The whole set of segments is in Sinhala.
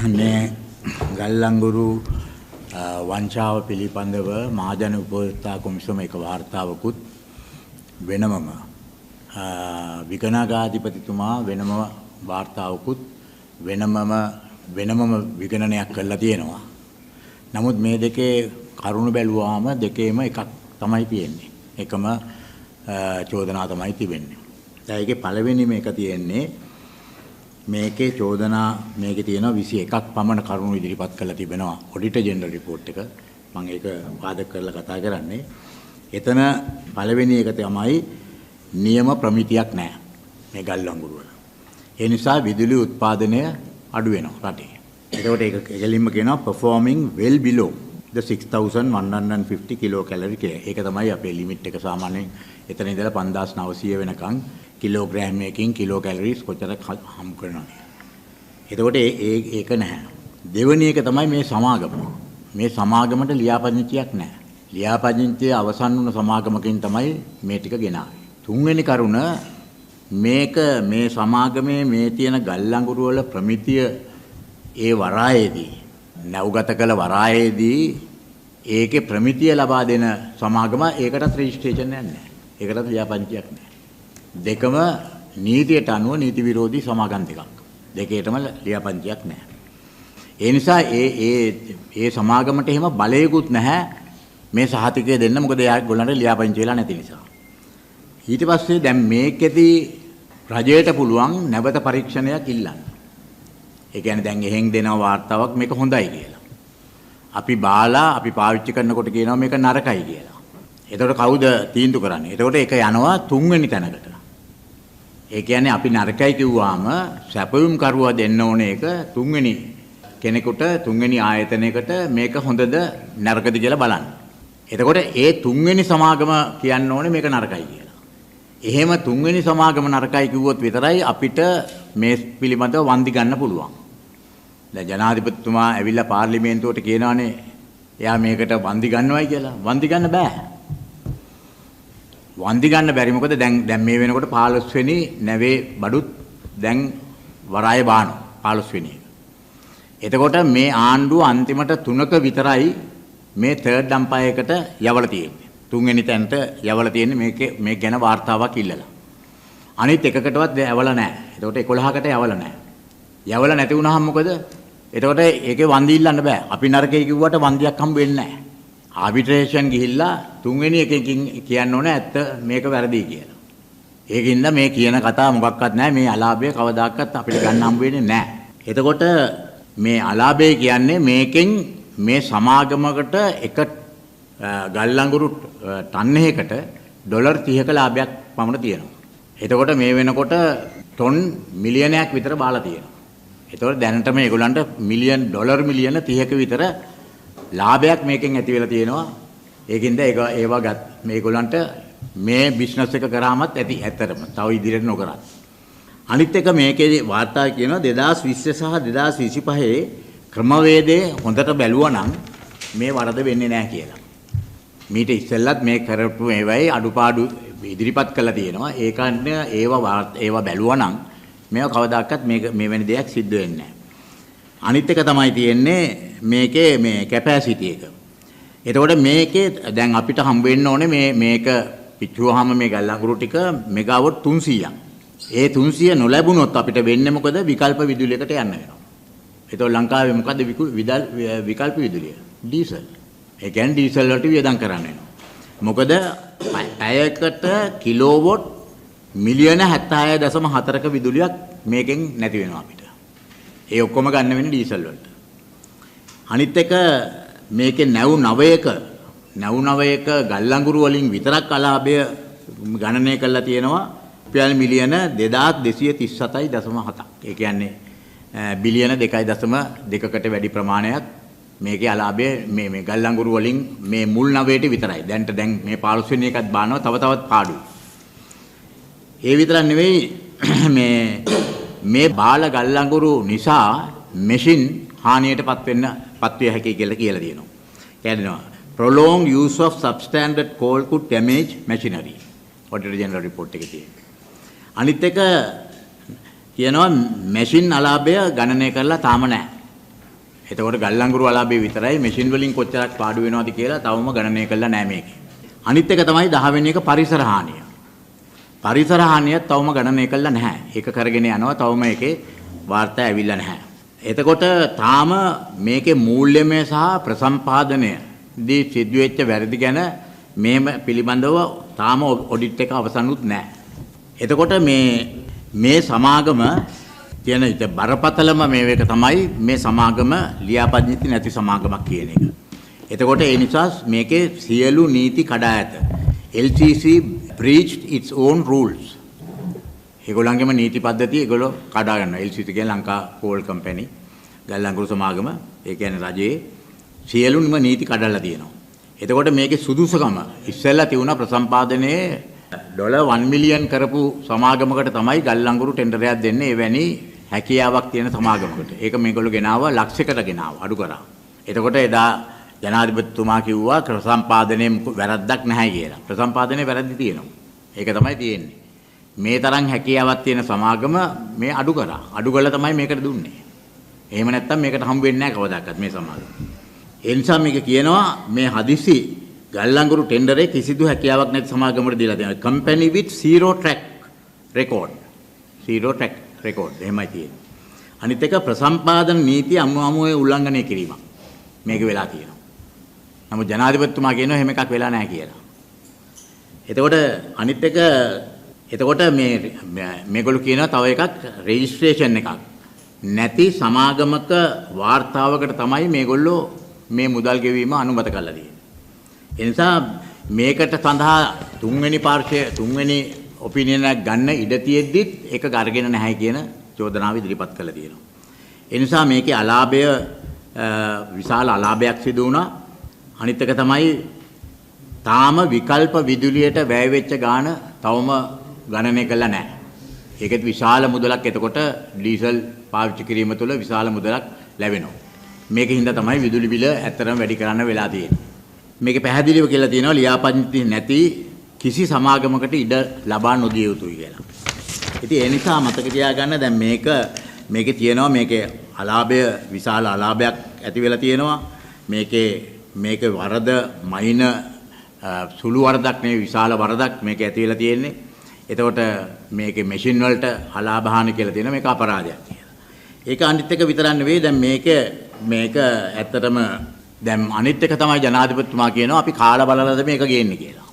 මේ ගල්ලංගුරු වංචාව පිළිබඳව මහජන උපභෝක්තා කොමිසම එක වාර්තාවකුත් වෙනමම විගණකාධිපතිතුමා වෙනම වාර්තාවකුත් වෙනමම විගණනයක් කරලා තියෙනවා. නමුත් මේ දෙකේ කරුණු බැලුවාම දෙකේම එකක් තමයි තියෙන්නේ. එකම චෝදනා තමයි තිබෙන්නේ. දැන් ඒකේ පළවෙනි මේක තියෙන්නේ මේකේ චෝදනා මේකේ තියෙනවා 21ක් පමණ කරුණු ඉදිරිපත් කරලා තිබෙනවා ඔඩිටර් ජෙනරල් රිපෝට් එක. මම ඒක පාදක කරලා කතා කරන්නේ. එතන පළවෙනි එක තමයි නියම ප්‍රමිතියක් නැහැ මේ ගල්ලංගුරු වල. ඒ නිසා විදුලි උත්පාදනය අඩු වෙනවා රටේ. ඒකට ඒක කෙලින්ම කියනවා performing well below the 6150 kilocalorie කියලා. ඒක තමයි අපේ ලිමිට් එක සාමාන්‍යයෙන් එතන ඉඳලා 5900 වෙනකන් කිලෝග්‍රෑම් එකකින් කිලෝ කැලරිස් කොච්චර හම් කරනවද? එතකොට ඒක නැහැ. දෙවෙනි එක තමයි මේ සමාගම. මේ සමාගමට ලියාපදිංචියක් නැහැ. ලියාපදිංචිය අවසන් වුණ සමාගමකින් තමයි මේ ටික ගෙනාවේ. තුන්වෙනි කරුණ මේක මේ සමාගමේ මේ තියෙන ගල්ලංගුරු වල ප්‍රමිතිය ඒ වරායේදී නැව්ගත කළ වරායේදී ඒකේ ප්‍රමිතිය ලබා දෙන සමාගම ඒකටත් රෙජිස්ට්‍රේෂන් නැහැ. ඒකටත් ලියාපදිංචියක් නැහැ. දෙකම නීතියට අනුව නීති විරෝධී සමාගම් දෙකක්. දෙකේටම ලියාපදිංචියක් නැහැ. ඒ නිසා ඒ සමාගමට එහෙම බලයකුත් නැහැ මේ සහතිකය දෙන්න. මොකද ඒගොල්ලන්ට ලියාපදිංචි වෙලා නැති නිසා. ඊට පස්සේ දැන් මේකෙදී රජයට පුළුවන් නැවත පරීක්ෂණයක් ඉල්ලන්න. ඒ කියන්නේ දැන් එහෙන් දෙන වාර්තාවක් මේක හොඳයි කියලා. අපි බාලා අපි පාවිච්චි කරනකොට කියනවා මේක නරකයි කියලා. එතකොට කවුද තීන්දුව කරන්නේ? එතකොට ඒක යනවා තුන්වෙනි තැනකට. ඒ කියන්නේ අපි නරකයි කිව්වාම සැපයුම් කරුවා දෙන්න ඕනේ ඒක තුන්වෙනි කෙනෙකුට තුන්වෙනි ආයතනයකට මේක හොඳද නරකද කියලා බලන්න. එතකොට ඒ තුන්වෙනි සමාගම කියන්න ඕනේ මේක නරකයි කියලා. එහෙම තුන්වෙනි සමාගම නරකයි කිව්වොත් විතරයි අපිට මේ පිළිබඳව වන්දි ගන්න පුළුවන්. දැන් ජනාධිපතිතුමා ඇවිල්ලා පාර්ලිමේන්තුවට කියනවානේ එයා මේකට වන්දි ගන්නවයි කියලා. වන්දි ගන්න බෑ. වන්දි ගන්න බැරි මොකද දැන් මේ වෙනකොට 15 වෙනි නැවේ බඩුත් දැන් වරාය බානවා 15 වෙනි එක. එතකොට මේ ආණ්ඩුව අන්තිමට 3ක විතරයි මේ තර්ඩ් අම්පයර් එකට යවලා තියෙන්නේ. තුන්වෙනි තැනට යවලා තියෙන්නේ මේ ගැන වාර්තාවක් ඉල්ලලා. අනිත් එකකටවත් යවලා නැහැ. එතකොට 11කට යවලා නැහැ. යවලා නැති වුණාම මොකද? එතකොට ඒකේ වන්දි ඉල්ලන්න බෑ. අපි නරකයි කිව්වට වන්දියක් හම්බ වෙන්නේ නැහැ. ආබිට්‍රේෂන් ගිහිල්ලා තුන්වෙනි එකකින් කියන්න ඕනේ ඇත්ත මේක වැරදි කියලා. ඒකින්ද මේ කියන කතාව මොකක්වත් නැහැ. මේ අලාභය කවදාකවත් අපිට ගන්න හම්බ වෙන්නේ නැහැ. එතකොට මේ අලාභය කියන්නේ මේකෙන් මේ සමාගමකට එක ගල්ලංගුරු ටන් එකකට ඩොලර් 30ක ලාභයක් පමණ තියෙනවා. එතකොට මේ වෙනකොට ටොන් මිලියනයක් විතර බාලා තියෙනවා. එතකොට දැනටම ඒගොල්ලන්ට ඩොලර් මිලියන 30ක විතර ලාභයක් මේකෙන් ඇති වෙලා තියෙනවා. ඒකින්ද ඒවා මේගොල්ලන්ට මේ බිස්නස් එක කරාමත් ඇති ඇත්තටම. තව ඉදිරියට නොකරත්. අනිත් එක මේකේ වාර්තා කියනවා 2020 සහ 2025 ක්‍රමවේදයේ හොඳට බැලුවා නම් මේ වරද වෙන්නේ නැහැ කියලා. මීට ඉස්සෙල්ලත් මේ කරපු ඒවයි අඩුපාඩු ඉදිරිපත් කළා තියෙනවා. ඒකන්න ඒවා බැලුවා නම් මේවා කවදාකවත් මේ වෙන දෙයක් සිද්ධ වෙන්නේ නැහැ. අනිත් එක තමයි තියෙන්නේ මේකේ මේ කැපැසිටි එක. එතකොට මේකේ දැන් අපිට හම්බ වෙන්න ඕනේ මේක පිටුවහම මේ ගල්ලංගුරු ටික මෙගාවොට් 300ක්. ඒ 300 නොලැබුණොත් අපිට වෙන්නේ මොකද? විකල්ප විදුලියකට යන්න වෙනවා. එතකොට ලංකාවේ මොකද්ද විකල්ප විදුලිය? ඩීසල්. ඒ කියන්නේ ඩීසල් වලට වියදම් කරන්න වෙනවා. මොකද පැයකට කිලෝවොට් මිලියන 76.4ක විදුලියක් මේකෙන් නැති වෙනවා අපිට. ඒ ඔක්කොම ගන්න වෙන්නේ ඩීසල් වලට. අනිත් එක මේකේ නැව් 9ක ගල්ලංගුරු වලින් විතරක් අලාභය ගණනය කරලා තියෙනවා රුපියල් මිලියන 2237.7ක්. ඒ කියන්නේ බිලියන 2.2කට වැඩි ප්‍රමාණයක් මේකේ අලාභය මේ ගල්ලංගුරු වලින් මේ මුල් නවයට විතරයි. දැන් මේ 15 වෙනි එකත් බානවා තවත් පාඩුයි. ඒ විතරක් නෙවෙයි මේ බාල ගල්ලංගුරු නිසා මැෂින් හානියටපත් විය හැකි කියලා තියෙනවා. කියනවා prolonged use of substandard coal could damage machinery. Auditor General report එකේ තියෙනවා. අනිත් එක කියනවා මැෂින් අලාභය ගණනය කරලා තාම නැහැ. එතකොට ගල්ලංගුරු අලාභය විතරයි මැෂින් වලින් කොච්චරක් පාඩු වෙනවද කියලා තවම ගණනය කළා නැහැ මේකේ. අනිත් එක තමයි 10 වෙනි එක පරිසර හානිය. පරිසර හානිය තවම ගණනය කළා නැහැ. ඒක කරගෙන යනවා තවම ඒකේ වාර්තා ඇවිල්ලා නැහැ. එතකොට තාම මේකේ මූල්‍යමය සහ ප්‍රසම්පාදනය දී සිදුවෙච්ච වැරදි ගැන මේම පිළිබඳව තාම ඔඩිට් එක අවසන්ුත් නැහැ. එතකොට මේ සමාගම කියන ඉත බරපතලම මේක තමයි මේ සමාගම ලියාපදිංචි නැති සමාගමක් කියන එක. එතකොට ඒ නිසා මේකේ සියලු නීති කඩා ඇත. LCC breached its own rules. ඒගොල්ලන්ගේම නීති පද්ධතිය ඒගොල්ලෝ කඩා ගන්නවා. LCC කියන්නේ ලංකා කෝල් කම්පැනි ගල්ලංගුරු සමාගම ඒ කියන්නේ රජයේ සියලුම නීති කඩලා තියෙනවා. එතකොට මේකේ සුදුසුකම ඉස්සෙල්ලා තියුණා ප්‍රසම්පාදනයේ $1 මිලියන් කරපු සමාගමකට තමයි ගල්ලංගුරු ටෙන්ඩර් එකක් දෙන්නේ. එවැනි හැකියාවක් තියෙන සමාගමකට. ඒක මේගොල්ලෝ ගෙනාවා ලක්ෂයකට ගෙනාවා අඩු කරා. එතකොට එදා ජනාධිපතිතුමා කිව්වා ප්‍රසම්පාදනයේ වැරද්දක් නැහැ කියලා. ප්‍රසම්පාදනයේ වැරදි තියෙනවා. ඒක තමයි තියෙන්නේ. මේ තරම් හැකියාවක් තියෙන සමාගම මේ අඩු කරා. අඩු කළා තමයි මේකට දුන්නේ. එහෙම නැත්තම් මේකට හම්බ වෙන්නේ නැහැ කවදාකවත් මේ සමාගම. ඒ නිසා මේක කියනවා මේ හදිසි ගල්ලංගුරු ටෙන්ඩරේ කිසිදු හැකියාවක් නැති සමාගමකට දීලා තියෙනවා. company with zero track record. zero track record එහෙමයි තියෙන්නේ. අනිත් එක ප්‍රසම්පාදන නීතිය අමුමේ උල්ලංඝනය කිරීමක්. මේක වෙලා තියෙනවා. නමුත් ජනාධිපතිතුමා කියනවා එහෙම එකක් වෙලා නැහැ කියලා. එතකොට අනිත් එක එතකොට මේගොල්ලෝ කියනවා තව එකක් රෙජිස්ට්‍රේෂන් එකක් නැති සමාගමක වාර්තාවකට තමයි මේගොල්ලෝ මේ මුදල් ගෙවීම අනුමත කරලා තියෙන්නේ. ඒ නිසා මේකට සඳහා තුන්වෙනි ඔපිනියන් එකක් ගන්න ඉඩ තියෙද්දිත් ඒක ගර්ගෙන නැහැ කියන චෝදනාව ඉදිරිපත් කළා තියෙනවා. ඒ නිසා මේකේ අලාභය විශාල අලාභයක් සිදු වුණා. අනිත් එක තමයි තාම විකල්ප විදුලියට වැය වෙච්ච ගාණ තවම ගණනය කළා නැහැ. ඒකෙත් විශාල මුදලක් එතකොට ඩීසල් පාවිච්චි කිරීම තුළ විශාල මුදලක් ලැබෙනවා. මේකින්ද තමයි විදුලි බිල ඇත්තටම වැඩි කරන්න වෙලා තියෙන්නේ. මේක පැහැදිලිව කියලා තියෙනවා ලියාපදිංචි නැති කිසි සමාගමකට ඉඩ ලබා නොදිය යුතුයි කියලා. ඉතින් ඒ නිසා මතක තියාගන්න දැන් මේකේ තියෙනවා මේකේ අලාභය විශාල අලාභයක් ඇති වෙලා තියෙනවා. මේකේ වරද මයින සුළු වරදක් නෙවෙයි විශාල වරදක් මේක ඇති වෙලා තියෙන්නේ. එතකොට මේකේ මැෂින් වලට අලාභහානි කියලා තියෙනවා මේක අපරාධයක් කියලා. ඒක අනිත් එක විතරක් නෙවෙයි දැන් මේක ඇත්තටම දැන් අනිත් එක තමයි ජනාධිපතිතුමා කියනවා අපි කාලා බලලාද මේක ගේන්නේ කියලා.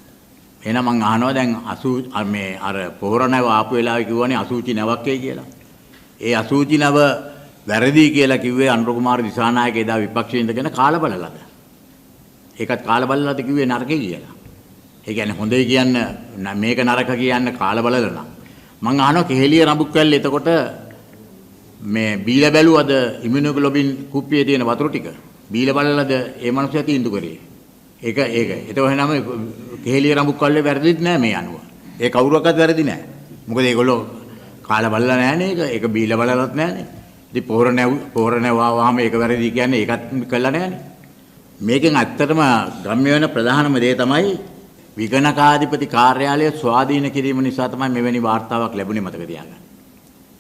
එහෙනම් මම අහනවා දැන් අර පොහොර නැව ආපු වෙලාවේ කිව්වනේ අසූචි නැවක්කේ කියලා. ඒ අසූචි නැව වැරදි කියලා කිව්වේ අනුර කුමාර දිසානායක එදා විපක්ෂයේ ඉඳගෙන කාලා බලලාද? ඒකත් කාලා බලලාද කිව්වේ නරකේ කියලා. ඒ කියන්නේ හොඳයි කියන්න මේක නරක කියන්න කාලා බලලා නම් මම අහනවා කෙහෙලිය රඹුක් වැල්ල එතකොට මේ බීලා බැලුවද ඉමුනොග්ලොබින් කුප්පියේ තියෙන වතුර ටික බීලා බලලාද ඒ මනුස්සයා තීන්දුව කරේ. ඒක එතකොට එහෙනම් කෙහෙලිය රඹුක් වැල්ලේ වැරදිත් නෑ මේ අනුව. ඒ කවුරුවක්වත් වැරදි නෑ. මොකද ඒගොල්ලෝ කාලා බලලා නෑනේ ඒක බීලා බලලත් නෑනේ. ඉතින් පොහොර නැවවාම ඒක වැරදි කියන්නේ ඒකත් කළා නෑනේ. මේකෙන් ඇත්තටම ගම්ම්‍ය වෙන ප්‍රධානම දේ තමයි විගණකාධිපති කාර්යාලය ස්වාධීන කිරීම නිසා තමයි මෙවැනි වාර්තාවක් ලැබුණේ මතක තියාගන්න.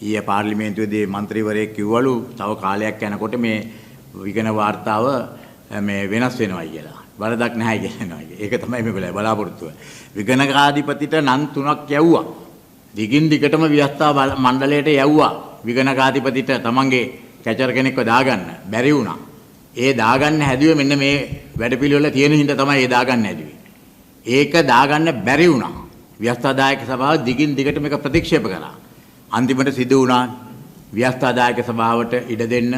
ඊයේ පාර්ලිමේන්තුවේදී മന്ത്രിවරයෙක් කිව්වලු තව කාලයක් යනකොට මේ විගණ වාර්තාව මේ වෙනස් වෙනවා කියලා. වරදක් නැහැ කියනවා. ඒක තමයි මේගොල්ලෝ බලාපොරොත්තු වෙන්නේ. විගණකාධිපතිට නම් 3ක් යවුවා. දිගින් දිගටම ව්‍යවස්ථා මණ්ඩලයට යවුවා. විගණකාධිපතිට තමන්ගේ කැචර් කෙනෙක්ව දාගන්න බැරි වුණා. ඒ දාගන්න හැදුවේ මෙන්න මේ වැඩපිළිවෙල තියෙන හින්දා තමයි ඒ දාගන්න හැදුවේ. ඒක දාගන්න බැරි වුණා. ව්‍යවස්ථාදායක සභාව දිගින් දිගට මේක ප්‍රතික්ෂේප කළා. අන්තිමට සිදු වුණා ව්‍යවස්ථාදායක සභාවට ඉඩ දෙන්න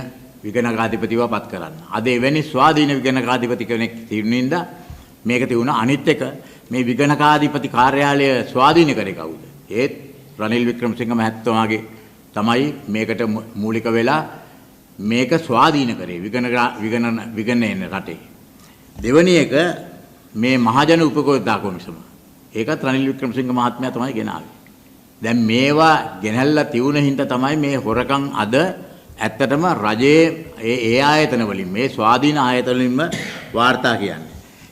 විගණකාධිපතිව පත් කරන්න. අද එවැනි ස්වාධීන විගණකාධිපති කෙනෙක් තිබුණින්ද මේක තිබුණා. අනිත් එක මේ විගණකාධිපති කාර්යාලය ස්වාධීන කරේ කවුද? ඒත් රනිල් වික්‍රමසිංහ මහත්මයාගේ තමයි මේකට මූලික වෙලා මේක ස්වාධීන කරේ විගණන රටේ. දෙවැනි එක මේ මහජන උපකෝද්දා කොමිසම. ඒකත් රනිල් වික්‍රමසිංහ මහත්මයා තමයි ගෙනාවේ. දැන් මේවා ගෙනල්ලා තියුණ හින්දා තමයි මේ හොරකම් අද ඇත්තටම රජයේ ඒ ආයතන වලින් මේ ස්වාධීන ආයතන වලින්ම වාර්තා කියන්නේ.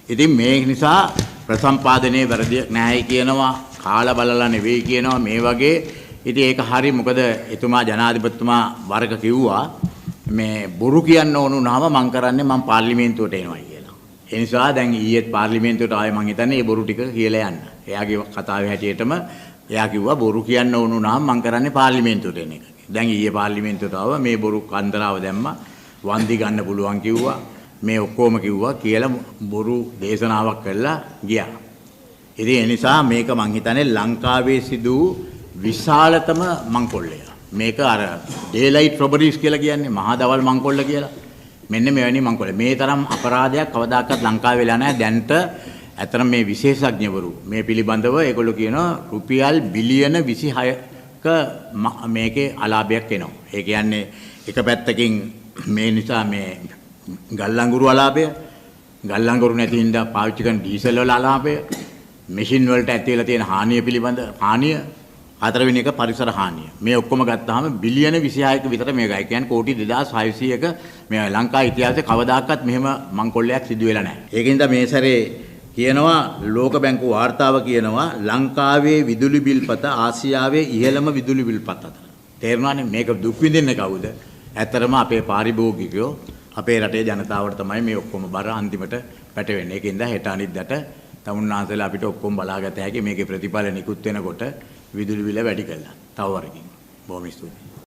ඉතින් මේ නිසා ප්‍රසම්පාදනයේ වැරදියක් නැහැ කියනවා, කාලා බලලා නෙවෙයි කියනවා මේ වගේ. ඉතින් ඒක හරි මොකද එතුමා ජනාධිපතිතුමා වරක කිව්වා මේ බොරු කියන්න ඕන වුණාම මං කරන්නේ මං පාර්ලිමේන්තුවට එනවා කියලා. ඒ නිසා දැන් ඊයේත් පාර්ලිමේන්තුවට ආවේ මං හිතන්නේ මේ බොරු ටික කියලා යන්න. එයාගේ කතාවේ හැටියටම එයා කිව්වා බොරු කියන්න ඕන වුණාම මං කරන්නේ පාර්ලිමේන්තුවට එන එක. දැන් ඊයේ පාර්ලිමේන්තුවට ආව මේ බොරු කන්දරාව දැම්මා. වන්දි ගන්න පුළුවන් කිව්වා. මේ ඔක්කොම කිව්වා කියලා බොරු දේශනාවක් කළා ගියා. ඉතින් ඒ නිසා මේක මං හිතන්නේ ලංකාවේ සිදු විශාලතම මංකොල්ලය. මේක අර ඩේලයිට් රොබරිස් කියලා කියන්නේ මහා දවල් මංකොල්ල කියලා. මෙන්න මෙවැනි මංකොල්ල. මේ තරම් අපරාධයක් කවදාකවත් ලංකාවේ වෙලා නැහැ. දැන්ට අතන මේ විශේෂඥවරු මේ පිළිබඳව ඒගොල්ලෝ කියනවා රුපියල් බිලියන 26ක මේකේ අලාභයක් එනවා. ඒ කියන්නේ එක පැත්තකින් මේ නිසා මේ ගල්ලංගුරු අලාභය, ගල්ලංගුරු නැති හින්දා පාවිච්චි කරන ඩීසල් වල අලාභය, මැෂින් වලට ඇති වෙලා තියෙන හානිය පිළිබඳ හානිය, හතරවෙනි එක පරිසර හානිය. මේ ඔක්කොම ගත්තාම බිලියන 26ක විතර මේක. ඒ කියන්නේ කෝටි 2600ක මේ ලංකා ඉතිහාසයේ කවදාකවත් මෙහෙම මංකොල්ලයක් සිදු වෙලා නැහැ. ඒකින්ද මේ සැරේ කියනවා ලෝක බැංකුව වාර්තාව කියනවා ලංකාවේ විදුලි බිල්පත ආසියාවේ ඉහළම විදුලි බිල්පත අතර. තේරුණානේ මේක දුක් විඳින්නේ කවුද? ඇත්තරම අපේ පාරිභෝගිකයෝ අපේ රටේ ජනතාවට තමයි මේ ඔක්කොම බර අන්තිමට පැටවෙන්නේ. ඒකින්ද හෙට අනිද්දාට තමුන්නාන්සලා අපිට ඔක්කොම බලාගත හැකි මේකේ ප්‍රතිඵල නිකුත් වෙනකොට විදුලි බිල වැඩි කළා. තව වරකින්. බොහොම ස්තුතියි.